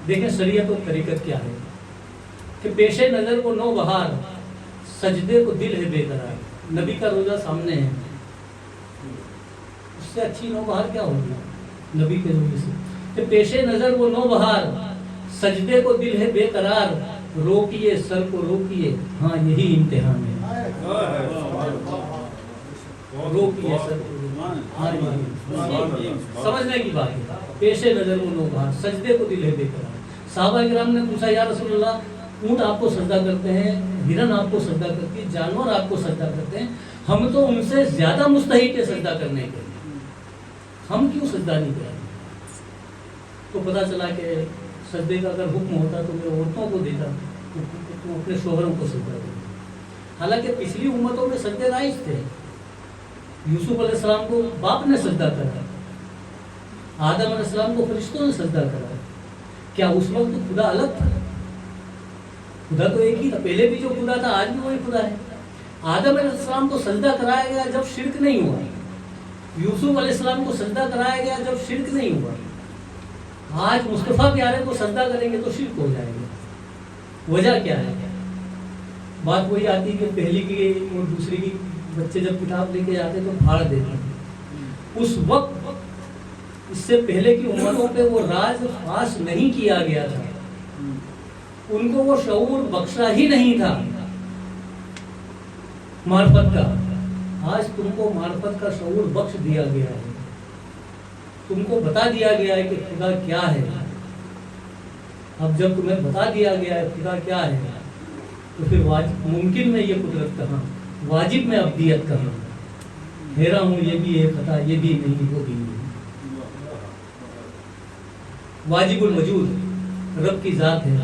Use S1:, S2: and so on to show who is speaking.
S1: देखें शरीयत और तरीकत क्या है कि पेशे नज़र को नो बहार, सजदे को दिल है बेकरार। नबी का रोज़ा सामने है, उससे अच्छी नो बहार क्या होगी नबी के रोज़े से। कि पेशे नज़र वो नो बहार, सजदे को दिल है बेकरार, रोकिए सर को रोकिए, हाँ यही इम्तिहान है। रोकिए सर को, हाँ यही समझने की बात है। पेशे नज़र वो नो बहार, सजदे को दिल है बेकरार। साहबा किराम ने पूछा, या रसूलल्लाह, ऊँट आपको सजदा करते हैं, हिरन आपको सजदा करती है, जानवर आपको सजदा करते हैं, हम तो उनसे ज्यादा मुस्तहिक है सजदा करने के लिए, हम क्यों सजदा नहीं करें? तो पता चला कि सजदे का अगर हुक्म होता तो मैं औरतों को देता, तो अपने शोहरों को सजदा देता। हालांकि पिछली उम्मतों में सजदे राइज थे। यूसुफ अलैहिस्सलाम को बाप ने सजदा करा, आदम अलैहिस्सलाम को फरिश्तों ने सजदा करा। क्या उस वक्त तो खुदा अलग था? खुदा तो एक ही था, पहले भी जो खुदा था आज भी वही खुदा है। आदम अलैहिस्सलाम को सजदा कराया गया जब शिर्क नहीं हुआ, यूसुफ अलैहिस्सलाम को सजदा कराया गया जब शिर्क नहीं हुआ। आज मुस्तफ़ा प्यारे को सजदा करेंगे तो शिर्क हो जाएगा। वजह क्या है? बात वही आती है कि पहली की और दूसरी की बच्चे जब किताब लेके आते तो फाड़ देते। उस वक्त इससे पहले की उम्मतों पे वो राज फाश नहीं किया गया था, उनको वो शऊर बख्शा ही नहीं था मार्फत का। आज तुमको मार्फत का शऊर बख्श दिया गया है, तुमको बता दिया गया है कि खुदा क्या है। अब जब तुम्हें बता दिया गया है खुदा क्या है, तो फिर मुमकिन में ये कुदरत कहाँ, वाजिब में अब्दियत कहाँ। हेरा हूँ ये भी है खता, ये भी नहीं वो भी नहीं। वाजिबुल वजूद रब की जात है,